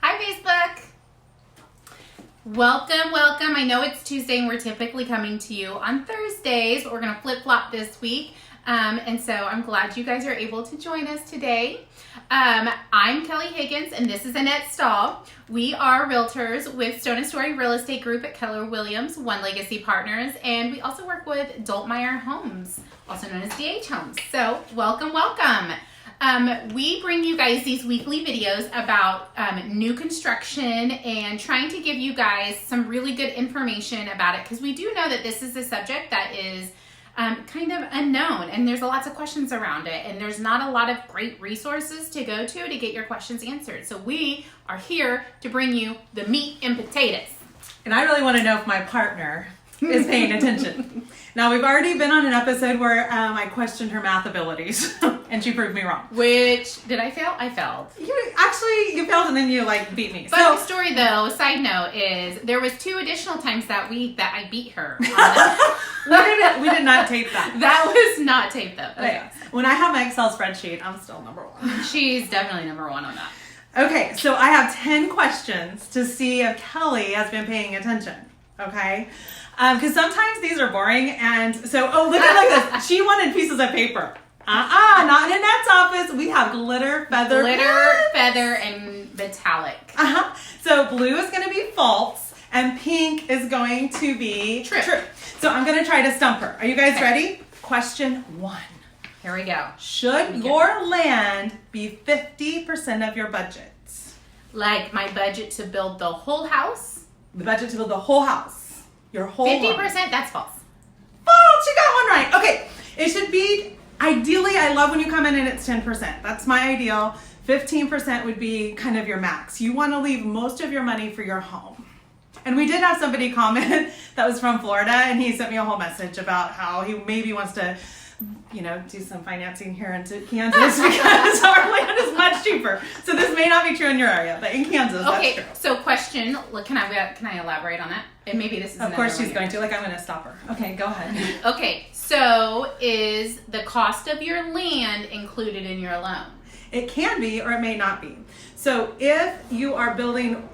Hi, Facebook. Welcome. I know it's Tuesday and we're typically coming to you on Thursdays, but we're going to flip-flop this week. And so I'm glad you guys are able to join us today. I'm Kelli Higgins and this is Annette Stahl. We are realtors with Stone & Story Real Estate Group at Keller Williams, One Legacy Partners, and we also work with Dultmeier Homes, also known as DH Homes. So welcome. We bring you guys these weekly videos about new construction and trying to give you guys some really good information about it, because we do know that this is a subject that is kind of unknown and there's lots of questions around it, and there's not a lot of great resources to go to get your questions answered. So we are here to bring you the meat and potatoes. And I really want to know if my partner is paying attention. Now, we've already been on an episode where I questioned her math abilities and she proved me wrong. Which, did I fail? I failed. You failed and then you beat me. But the story though, side note, is there was 2 additional times that week that I beat her. We did not tape that. That was not taped though. Okay. When I have my Excel spreadsheet, I'm still number 1. She's definitely number 1 on that. Okay, so I have 10 questions to see if Kelli has been paying attention. Okay? Because sometimes these are boring, and so, look at this. She wanted pieces of paper. Not in Annette's office. We have glitter, feather, and metallic. So blue is going to be false, and pink is going to be true. So I'm going to try to stump her. Are you guys ready? Question 1. Here we go. Should your land be 50% of your budget? Like my budget to build the whole house? The budget to build the whole house. Your whole 50%? Home. That's false. False! You got one right. Okay. It should be, ideally, I love when you come in and it's 10%. That's my ideal. 15% would be kind of your max. You want to leave most of your money for your home. And we did have somebody comment that was from Florida, and he sent me a whole message about how he maybe wants to, do some financing here in Kansas because our land is much cheaper. So this may not be true in your area, but in Kansas, okay, that's true. So question, can I elaborate on that? And maybe this is of course she's going to. I'm going to stop her. Okay, go ahead. Okay, so is the cost of your land included in your loan? It can be, or it may not be. So if you are building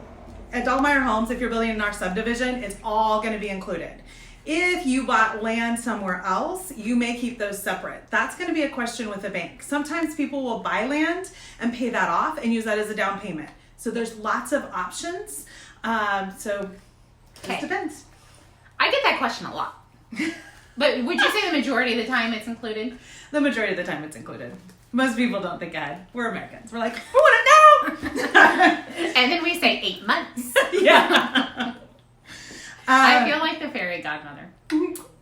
at Dultmeier Homes, if you're building in our subdivision, it's all going to be included. If you bought land somewhere else, you may keep those separate. That's going to be a question with a bank. Sometimes people will buy land and pay that off and use that as a down payment. So there's lots of options. It depends. I get that question a lot. But would you say the majority of the time it's included? The majority of the time it's included. Most people don't think ahead. We're Americans. We're like, we want it now! And then we say 8 months. Yeah. I feel like the fairy godmother.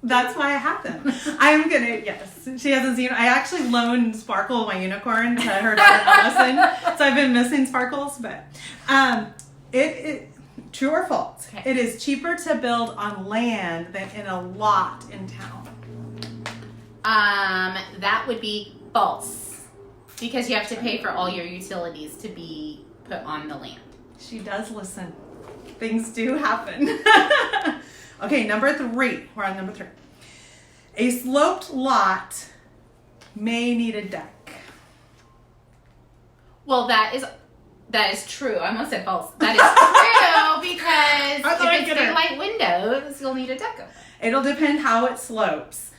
That's why I have them. I'm gonna, yes. She hasn't seen, I actually loaned Sparkle, my unicorn, to her daughter Allison. So I've been missing Sparkles, but true or false? Okay. It is cheaper to build on land than in a lot in town. That would be false, because you have to pay for all your utilities to be put on the land. She does listen. Things do happen. Okay, number 3. We're on number 3. A sloped lot may need a deck. Well, that is true. I almost said false. That is true, because if it's daylight windows, you'll need a deck over. It'll depend how it slopes.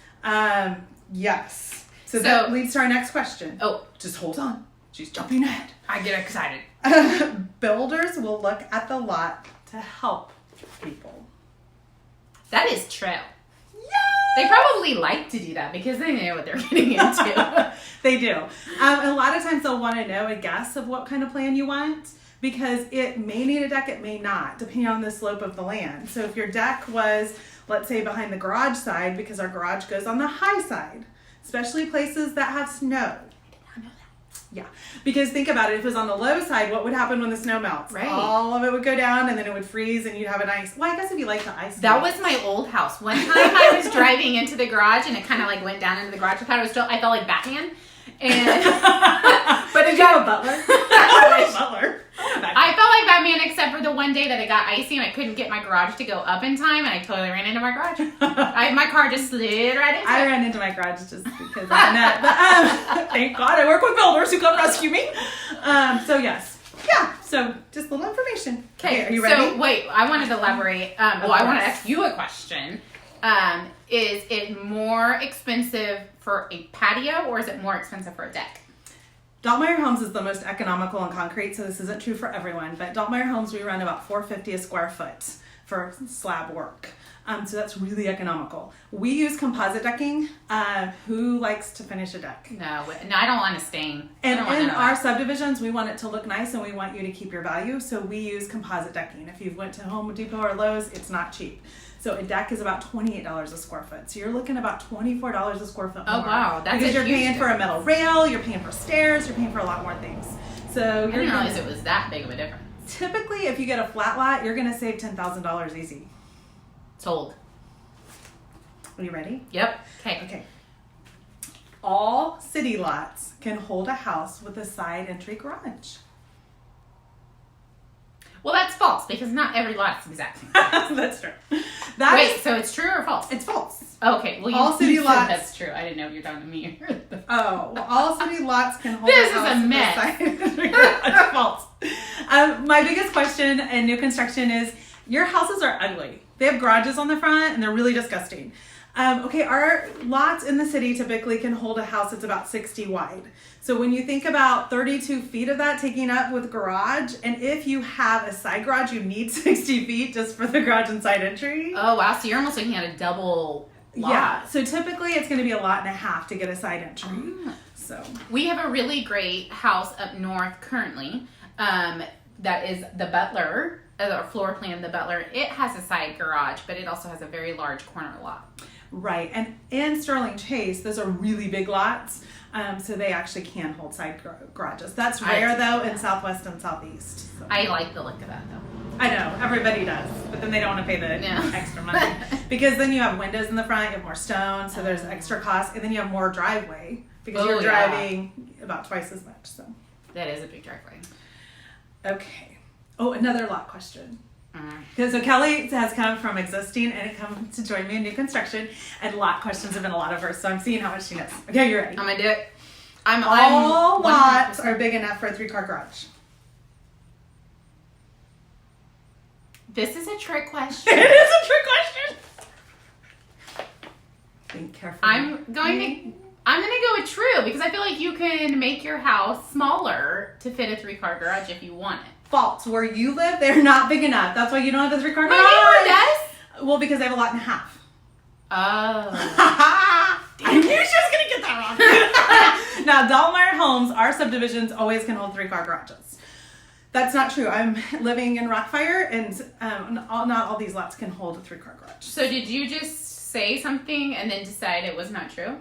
Yes. So that leads to our next question. Oh, just hold on. She's jumping ahead. I get excited. Builders will look at the lot to help people. That is true. Yay! They probably like to do that because they know what they're getting into. They do. A lot of times they'll want to know a guess of what kind of plan you want, because it may need a deck, it may not, depending on the slope of the land. So if your deck was, let's say, behind the garage side, because our garage goes on the high side, especially places that have snow. Yeah, because think about it. If it was on the low side, what would happen when the snow melts? Right. All of it would go down, and then it would freeze, and you'd have an ice. Well, I guess if you like the ice. That was my old house. One time I was driving into the garage, and it kind of went down into the garage. I felt like Batman. And but did you have a butler? I felt like Batman, except for the one day day that it got icy and I couldn't get my garage to go up in time, and I totally ran into my garage. My car just slid right into it. I ran into my garage just because of Annette. But thank God I work with builders who come rescue me. So yes. Yeah, so just a little information. Okay, are you ready? So wait, I wanted to elaborate. I want to ask you a question. Is it more expensive for a patio or is it more expensive for a deck? Dultmeier Homes is the most economical on concrete, so this isn't true for everyone. But Dultmeier Homes, we run about $450 a square foot for slab work. So that's really economical. We use composite decking. Who likes to finish a deck? No, I don't want to stain. And in our subdivisions, we want it to look nice and we want you to keep your value. So we use composite decking. If you've went to Home Depot or Lowe's, it's not cheap. So a deck is about $28 a square foot. So you're looking about $24 a square foot more. Oh, wow. That's because you're paying difference. for a metal rail, you're paying for stairs, you're paying for a lot more things. So I didn't realize it was that big of a difference. Typically, if you get a flat lot, you're going to save $10,000 easy. Sold. Are you ready? Yep. Okay. All city lots can hold a house with a side entry garage. Well, that's false because not every lot is exactly. That's true. So it's true or false? It's false. Okay. Well, all city said lots. That's true. I didn't know if you're talking to me. All city lots can hold. This a house is a with mess. side entry garage. It's false. My biggest question in new construction is your houses are ugly. They have garages on the front and they're really disgusting. Our lots in the city typically can hold a house that's about 60 wide. So when you think about 32 feet of that taking up with garage, and if you have a side garage, you need 60 feet just for the garage and side entry. Oh, wow. So you're almost looking at a double lot. Yeah. So typically it's going to be a lot and a half to get a side entry. So we have a really great house up north currently. That is the Butler, our floor plan, the Butler. It has a side garage, but it also has a very large corner lot. Right, and in Sterling Chase, those are really big lots, so they actually can hold side garages. That's rare, though, in Southwest and Southeast. So. I like the look of that, though. I know, everybody does, but then they don't want to pay the extra money. Because then you have windows in the front, you have more stone, so there's extra cost, and then you have more driveway, because you're driving about twice as much. So that is a big driveway. Okay. Oh, another lot question. So Kelli has come from existing and come to join me in new construction, and lot questions have been a lot of hers, so I'm seeing how much she knows. Okay, you ready? I'm gonna do it. All lots are big enough for a 3-car garage. This is a trick question. It is a trick question. Think carefully. I'm gonna go with true because I feel like you can make your house smaller to fit a 3-car garage if you want it. False. Where you live, they're not big enough. That's why you don't have a 3-car garage. My neighbor does. Well, because they have a lot and a half. Oh. I knew she was going to get that wrong. Now, Dultmeier Homes, our subdivisions always can hold 3-car garages. That's not true. I'm living in Rockfire, and not all these lots can hold a 3-car garage. So did you just say something and then decide it was not true?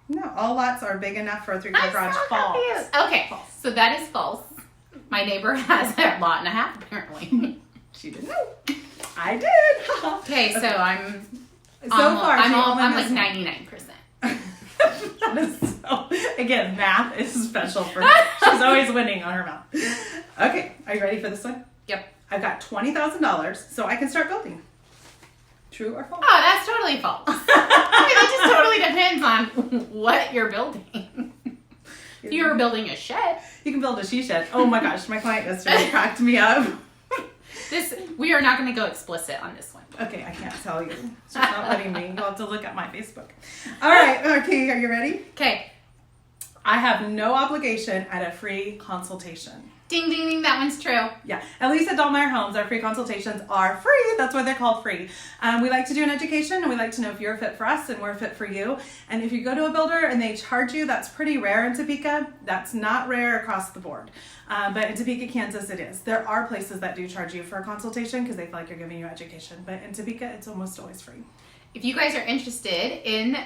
No, all lots are big enough for a 3-car garage. So False. confused. Okay, false. So that is false. My neighbor has a lot and a half, apparently. She didn't know. I did. Okay, so I'm like 99%. That is so, again, math is special for her. She's always winning on her math. Okay, are you ready for this one? Yep. I've got $20,000, so I can start building. True or false? Oh, that's totally false. I mean, it just totally depends on what you're building. If you're building a shed. You can build a she shed. Oh my gosh, my client yesterday cracked me up. We are not going to go explicit on this one. Okay, I can't tell you. She's not letting me. You'll have to look at my Facebook. All right, okay, are you ready? Okay. I have no obligation at a free consultation. Ding, ding, ding, that one's true. Yeah, at least at Dultmeier Homes, our free consultations are free. That's why they're called free. We like to do an education, and we like to know if you're a fit for us and we're a fit for you. And if you go to a builder and they charge you, that's pretty rare in Topeka. That's not rare across the board. But in Topeka, Kansas, it is. There are places that do charge you for a consultation because they feel like you're giving you education. But in Topeka, it's almost always free. If you guys are interested in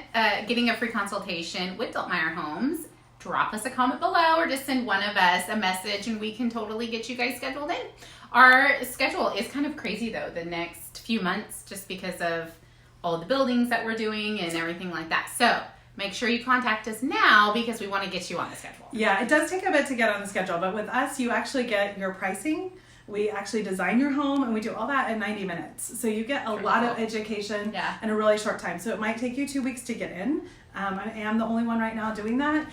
getting a free consultation with Dultmeier Homes, drop us a comment below or just send one of us a message and we can totally get you guys scheduled in. Our schedule is kind of crazy though the next few months just because of all the buildings that we're doing and everything like that. So make sure you contact us now because we want to get you on the schedule. Yeah, it does take a bit to get on the schedule, but with us, you actually get your pricing We actually design your home, and we do all that in 90 minutes. So you get a lot of education in a really short time. So it might take you 2 weeks to get in. I am the only one right now doing that.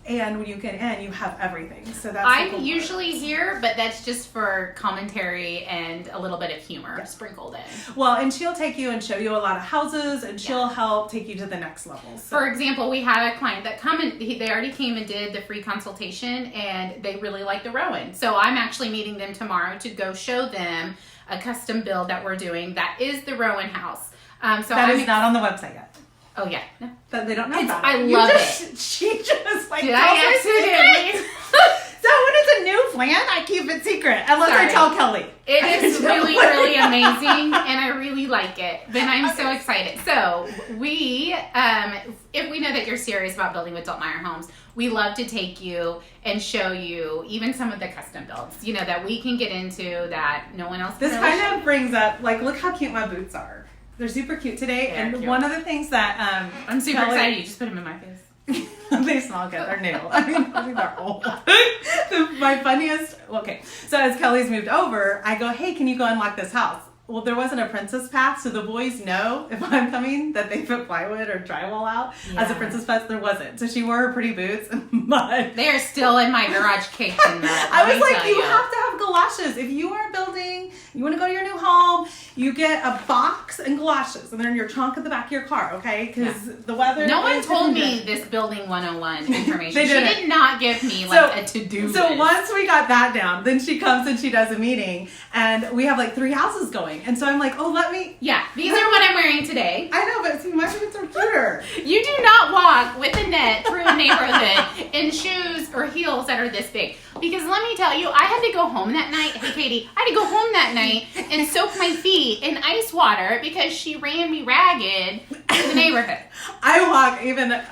And when you get in, you have everything. So that's I'm usually here, but that's just for commentary and a little bit of humor sprinkled in. Well, and she'll take you and show you a lot of houses, and she'll help take you to the next level. So. For example, we had a client that they already came and did the free consultation, and they really liked the Rowan. So I'm actually meeting them tomorrow to go show them a custom build that we're doing. That is the Rowan house. That is not on the website yet. Oh yeah, no. But they don't know about it. I love it. She just like did I accidentally? So when it's a new plan, I keep it secret unless I tell Kelly. It is really, really amazing, and I really like it. Then I'm so excited. So we, if we know that you're serious about building with Dultmeier Homes, we love to take you and show you even some of the custom builds, that we can get into that no one else can. This kind of brings up, like, look how cute my boots are. They're super cute today, and one of the things that I'm super excited. You just put them in my face. They smell good. They're new. I think they're old. My funniest. Okay, so as Kelly's moved over, I go, "Hey, can you go unlock this house?" Well, there wasn't a princess path, so the boys know if I'm coming that they put plywood or drywall out as a princess path. There wasn't, so she wore her pretty boots and mud. They are still in my garage caked in that. I was like, you have to have galoshes if you are building. You want to go to your new home, you get a box and galoshes, and they're in your trunk at the back of your car, okay? Because the weather. No one told me this building 101 information. She did not give me a to-do list. So once we got that down, then she comes and she does a meeting, and we have like 3 houses going. And so I'm like, oh, let me. Yeah, these are what I'm wearing today. I know, but see, my boots are cuter. You do not walk with Annette through a neighborhood in shoes or heels that are this big. Because let me tell you, I had to go home that night. Hey, Katie, I had to go home that night and soak my feet in ice water because she ran me ragged in the neighborhood. I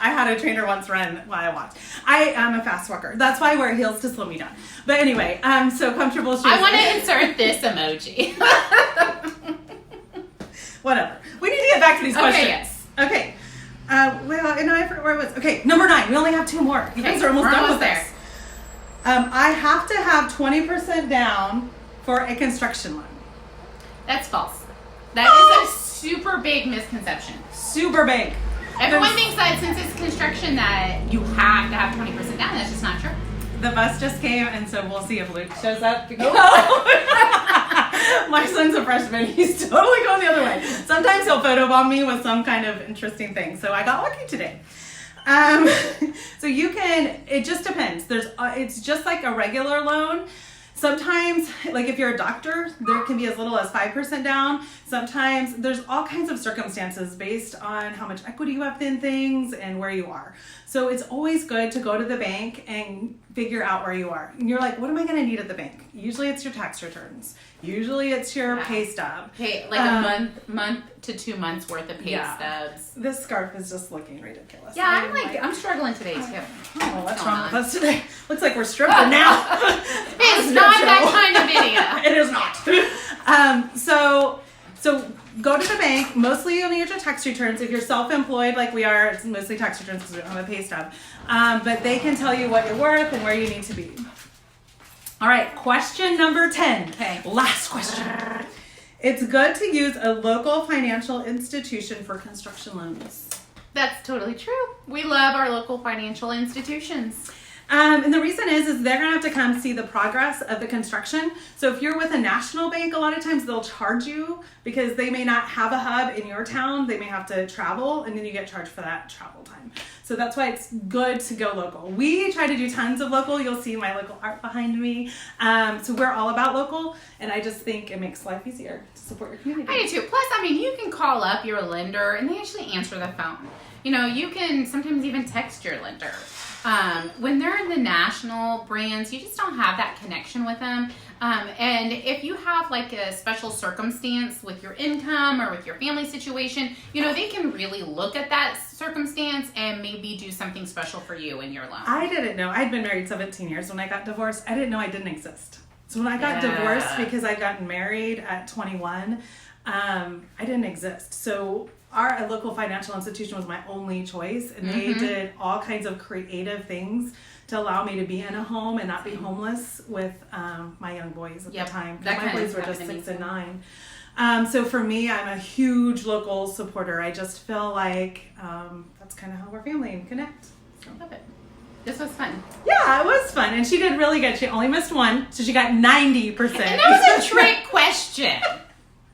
had a trainer once run while I walked. I am a fast walker. That's why I wear heels to slow me down. But anyway, so comfortable shoes. I want to insert this emoji. Whatever. We need to get back to these questions. Okay, yes. Okay. Well, and I forgot where it was. Okay, number 9. We only have 2 more. You guys are almost done with this. I have to have 20% down for a construction loan. That's false. That is a super big misconception. Super big. Everyone thinks that since it's construction that you have to have 20% down. That's just not true. The bus just came, and so we'll see if Luke shows up. My son's a freshman. He's totally going the other way. Sometimes he'll photobomb me with some kind of interesting thing. So I got lucky today. So you can, it just depends. It's just like a regular loan. Sometimes, like if you're a doctor, there can be as little as 5% down. Sometimes there's all kinds of circumstances based on how much equity you have in things and where you are. So it's always good to go to the bank and figure out where you are. And you're like, what am I going to need at the bank? Usually it's your tax returns. Usually it's your pay stub. Hey, like a month to 2 months worth of pay stubs. This scarf is just looking ridiculous. Yeah, I'm struggling today too. Oh, what's wrong with us today? Looks like we're stripping now. It's not that kind of video. It is not. So go to the bank. Mostly you'll need your tax returns. If you're self-employed like we are, it's mostly tax returns because we don't have a pay stub. But they can tell you what you're worth and where you need to be. All right, question number 10. Okay. Last question. It's good to use a local financial institution for construction loans. That's totally true. We love our local financial institutions. And the reason is they're going to have to come see the progress of the construction. So if you're with a national bank, a lot of times they'll charge you because they may not have a hub in your town. They may have to travel, and then you get charged for that travel time. So that's why it's good to go local. We try to do tons of local. You'll see my local art behind me. So we're all about local, and I just think it makes life easier to support your community. I do too. Plus, you can call up your lender, and they actually answer the phone. You can sometimes even text your lender. When they're in the national brands, you just don't have that connection with them. And if you have like a special circumstance with your income or with your family situation, they can really look at that circumstance and maybe do something special for you in your loan. I didn't know. I'd been married 17 years. When I got divorced, I didn't know I didn't exist. So when I got divorced because I got married at 21, I didn't exist. So our local financial institution was my only choice, and they did all kinds of creative things to allow me to be in a home and not be homeless with my young boys at the time. My boys were just 6 and 9. So for me, I'm a huge local supporter. I just feel like that's kind of how we're family and connect. So. Love it. This was fun. Yeah, it was fun. And she did really good. She only missed one, so she got 90%. And that was a trick question.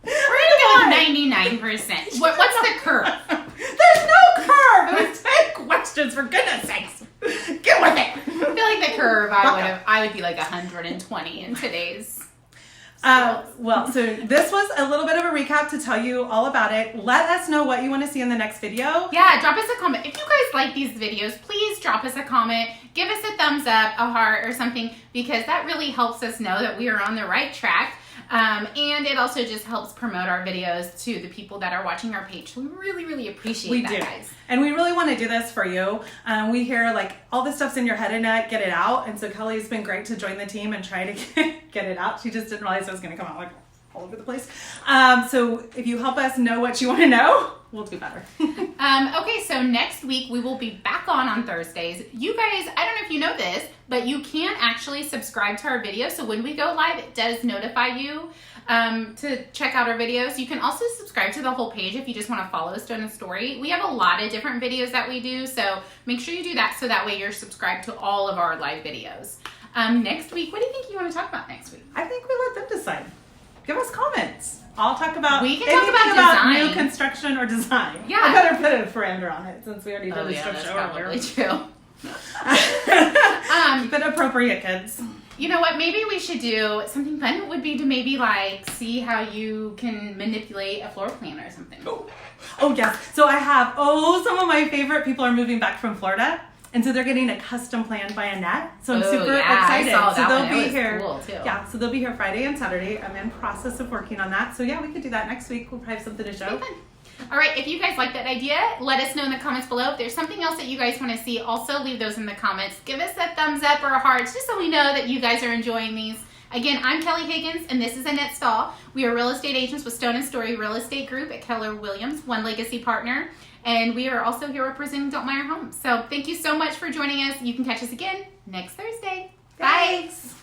We're going to go with 99%. What's the curve? There's no curve. It was 10 questions, for goodness sakes. Get with it. I feel like the curve, I would be like 120 in today's. Well, so this was a little bit of a recap to tell you all about it. Let us know what you want to see in the next video. Yeah, drop us a comment. If you guys like these videos, please drop us a comment. Give us a thumbs up, a heart, or something, because that really helps us know that we are on the right track. And it also just helps promote our videos to the people that are watching our page. So we really, really appreciate that, guys. And we really want to do this for you. We hear like all this stuff's in your head, Annette, get it out. And so Kelly's been great to join the team and try to get it out. She just didn't realize it was going to come out like all over the place. So if you help us know what you want to know, we'll do better. Okay, so next week we will be back on Thursdays. You guys, I don't know if you know this, but you can actually subscribe to our videos. So when we go live, it does notify you to check out our videos. You can also subscribe to the whole page if you just want to follow Stone and Story. We have a lot of different videos that we do, so make sure you do that so that way you're subscribed to all of our live videos. Next week, what do you think you want to talk about next week? I think we let them decide. Give us comments. I'll talk about anything about new construction or design. Yeah. I better put a parameter on it since we already did the strip show earlier. That's probably true. Keep it appropriate, kids. You know what? Maybe we should do something fun. Would be to maybe like see how you can manipulate a floor plan or something. Oh yes. So I have some of my favorite people are moving back from Florida. And so they're getting a custom plan by Annette. So I'm super excited. So they'll be here. Cool too. Yeah, so they'll be here Friday and Saturday. I'm in process of working on that. So yeah, we could do that next week. We'll probably have something to show. All right, if you guys like that idea, let us know in the comments below. If there's something else that you guys want to see, also leave those in the comments. Give us a thumbs up or a heart, just so we know that you guys are enjoying these. Again, I'm Kelli Higgins, and this is Annette Stahl. We are real estate agents with Stone and Story Real Estate Group at Keller Williams, one legacy partner. And we are also here representing Dultmeier Homes. So thank you so much for joining us. You can catch us again next Thursday. Bye. Thanks.